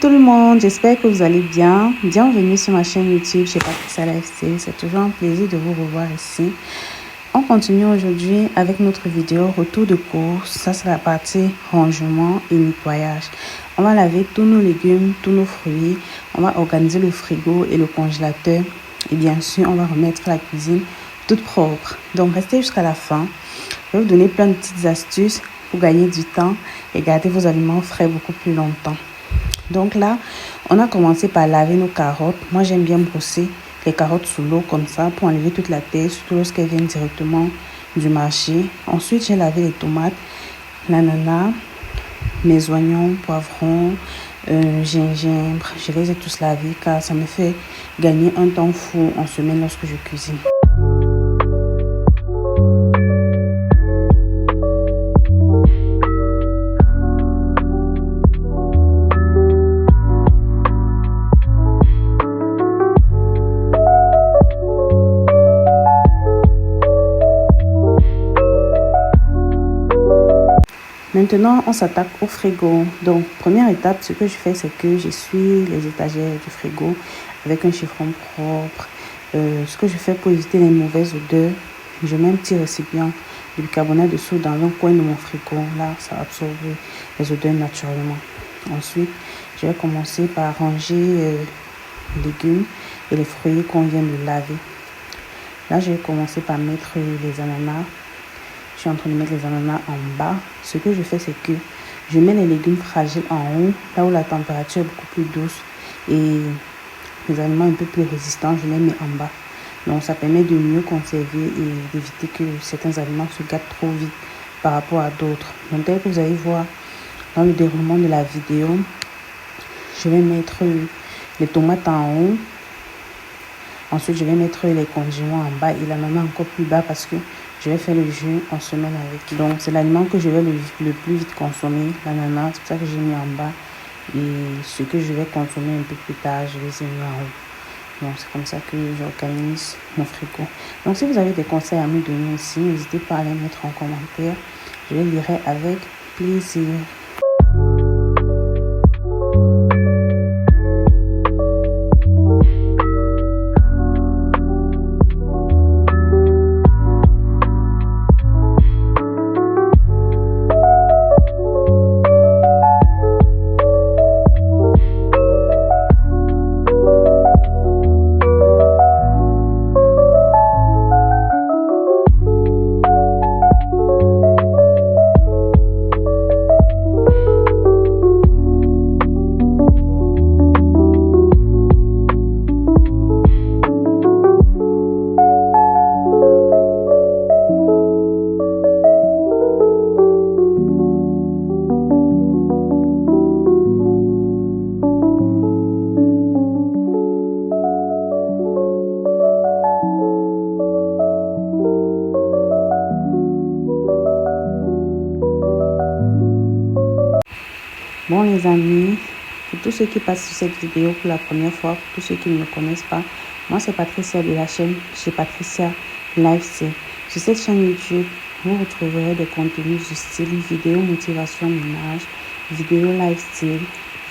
tout le monde, j'espère que vous allez bien. Bienvenue sur ma chaîne YouTube chez Patricia Lifestyle. C'est toujours un plaisir de vous revoir ici. On continue aujourd'hui avec notre vidéo retour de course. Ça, c'est la partie rangement et nettoyage. On va laver tous nos légumes, tous nos fruits. On va organiser le frigo et le congélateur. Et bien sûr, on va remettre la cuisine toute propre. Donc, restez jusqu'à la fin. Je vais vous donner plein de petites astuces pour gagner du temps et garder vos aliments frais beaucoup plus longtemps. Donc là, on a commencé par laver nos carottes. Moi, j'aime bien brosser les carottes sous l'eau comme ça pour enlever toute la terre, surtout lorsqu'elles viennent directement du marché. Ensuite, j'ai lavé les tomates, l'ananas, mes oignons, poivrons, gingembre. Je les ai tous lavés car ça me fait gagner un temps fou en semaine lorsque je cuisine. Maintenant, on s'attaque au frigo. Donc, première étape, ce que je fais, c'est que j'essuie les étagères du frigo avec un chiffon propre. Ce que je fais pour éviter les mauvaises odeurs, je mets un petit récipient de bicarbonate de soude dans un coin de mon frigo. Là, ça absorbe les odeurs naturellement. Ensuite, je vais commencer par ranger les légumes et les fruits qu'on vient de laver. Là, je vais commencer par mettre les ananas. Je suis en train de mettre les ananas en bas. Ce que je fais, c'est que je mets les légumes fragiles en haut, là où la température est beaucoup plus douce et les aliments un peu plus résistants, je les mets en bas. Donc, ça permet de mieux conserver et d'éviter que certains aliments se gâtent trop vite par rapport à d'autres. Donc, tel que vous allez voir dans le déroulement de la vidéo, je vais mettre les tomates en haut. Ensuite, je vais mettre les condiments en bas et l'ananas encore plus bas parce que je vais faire le jus en semaine avec. Donc, c'est l'aliment que je vais le plus vite consommer, l'ananas. C'est pour ça que j'ai mis en bas. Et ce que je vais consommer un peu plus tard, je les ai mis en haut. Donc, c'est comme ça que j'organise mon frigo. Donc, si vous avez des conseils à me donner aussi, n'hésitez pas à les mettre en commentaire. Je les lirai avec plaisir. Bon les amis, pour tous ceux qui passent sur cette vidéo pour la première fois, pour tous ceux qui ne me connaissent pas, moi c'est Patricia de la chaîne chez Patricia Lifestyle. Sur cette chaîne YouTube, vous retrouverez des contenus du style vidéo motivation ménage, vidéo lifestyle,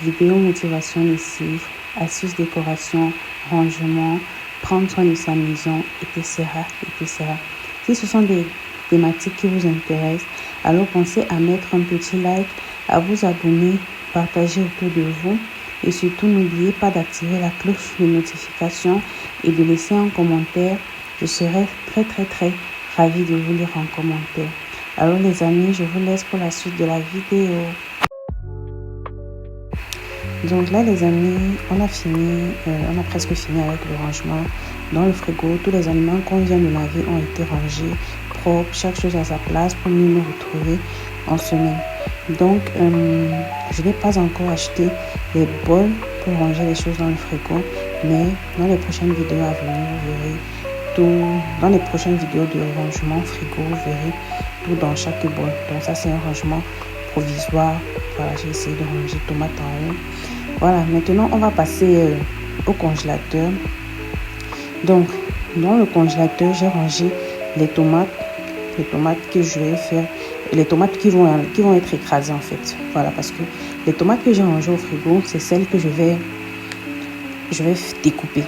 vidéo motivation lessive, astuces décoration, rangement, prendre soin de sa maison, etc. Si ce sont des thématiques qui vous intéressent, alors pensez à mettre un petit like, à vous abonner, partager autour de vous et surtout n'oubliez pas d'activer la cloche de notification et de laisser un commentaire. Je serai très ravie de vous lire en commentaire. Alors les amis, je vous laisse pour la suite de la vidéo. Donc là les amis, on a presque fini avec le rangement dans le frigo. Tous les aliments qu'on vient de laver ont été rangés, propres, chaque chose à sa place pour mieux nous retrouver en semaine. Donc je n'ai pas encore acheté les bols pour ranger les choses dans le frigo, mais dans les prochaines vidéos à venir, vous verrez tout. Dans les prochaines vidéos de rangement frigo, vous verrez tout dans chaque bol. Donc ça c'est un rangement provisoire. Voilà, j'ai essayé de ranger tomates en haut. Voilà, maintenant on va passer au congélateur. Donc dans le congélateur, j'ai rangé les tomates que je vais faire, les tomates qui vont être écrasées en fait. Voilà, parce que Les tomates que j'ai rangées au frigo, c'est celles que je vais découper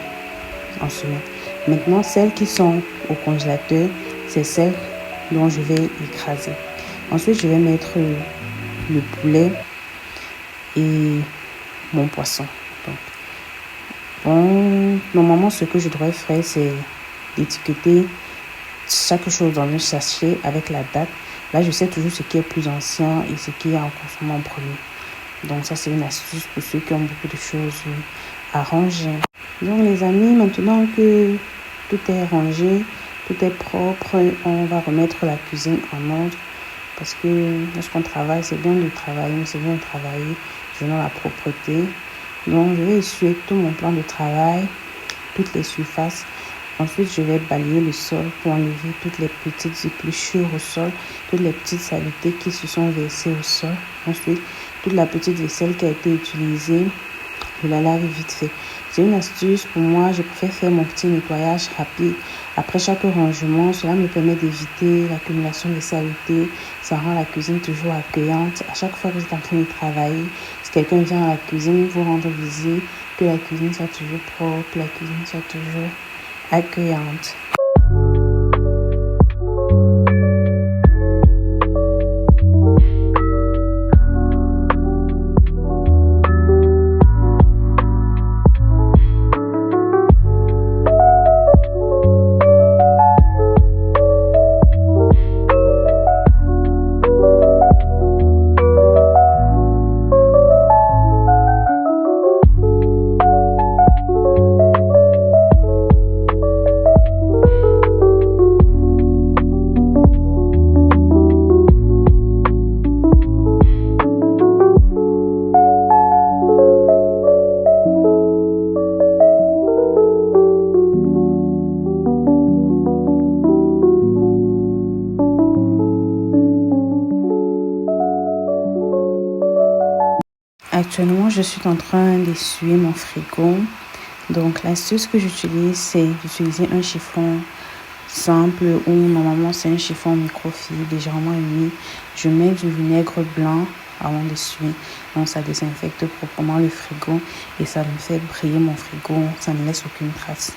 en semaine. Maintenant, celles qui sont au congélateur, c'est celles dont je vais écraser. Ensuite, je vais mettre le poulet et mon poisson. Donc, normalement, ce que je devrais faire, c'est d'étiqueter chaque chose dans un sachet avec la date. Là, je sais toujours ce qui est plus ancien et ce qui est en consommé en premier. Donc, ça, c'est une astuce pour ceux qui ont beaucoup de choses à ranger. Donc, les amis, maintenant que tout est rangé, tout est propre, on va remettre la cuisine en ordre. Parce que lorsqu'on travaille, c'est bien de travailler, mais c'est bien de travailler selon la propreté. Donc, je vais essuyer tout mon plan de travail, toutes les surfaces. Ensuite, je vais balayer le sol pour enlever toutes les petites épluchures au sol, toutes les petites saletés qui se sont versées au sol. Ensuite, toute la petite vaisselle qui a été utilisée, je la lave vite fait. C'est une astuce pour moi, je préfère faire mon petit nettoyage rapide. Après chaque rangement, cela me permet d'éviter l'accumulation de saletés. Ça rend la cuisine toujours accueillante. À chaque fois que vous êtes en train de travailler, si quelqu'un vient à la cuisine vous rendre visite, que la cuisine soit toujours propre, que la cuisine soit toujours accueillante. Actuellement, je suis en train d'essuyer mon frigo. Donc, l'astuce que j'utilise, c'est d'utiliser un chiffon simple ou normalement c'est un chiffon microfibre légèrement humide. Je mets du vinaigre blanc avant d'essuyer. Donc, ça désinfecte proprement le frigo et ça me fait briller mon frigo. Ça ne laisse aucune trace.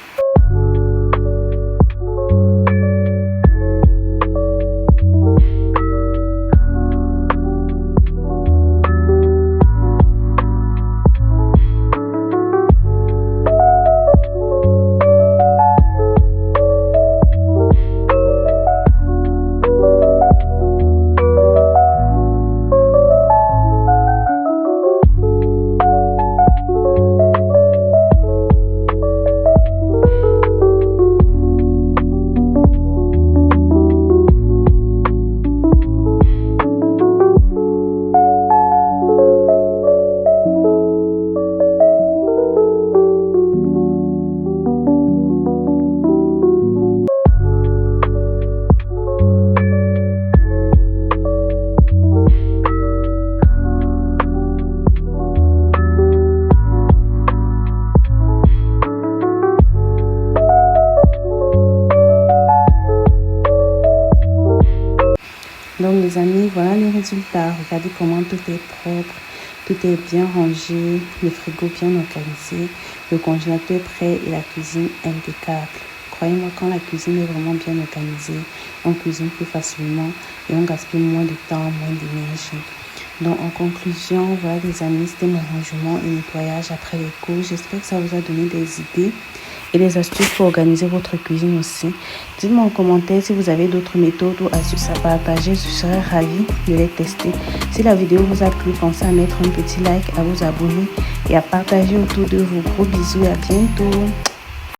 Donc les amis, voilà les résultats. Regardez comment tout est propre, tout est bien rangé, le frigo bien organisé, le congélateur prêt et la cuisine impeccable. Croyez-moi, quand la cuisine est vraiment bien organisée, on cuisine plus facilement et on gaspille moins de temps, moins d'énergie. Donc en conclusion, voilà les amis, c'était mon rangement et nettoyage après les cours. J'espère que ça vous a donné des idées et des astuces pour organiser votre cuisine aussi. Dites-moi en commentaire si vous avez d'autres méthodes ou astuces à partager. Je serais ravie de les tester. Si la vidéo vous a plu, pensez à mettre un petit like, à vous abonner et à partager autour de vous. Gros bisous et à bientôt.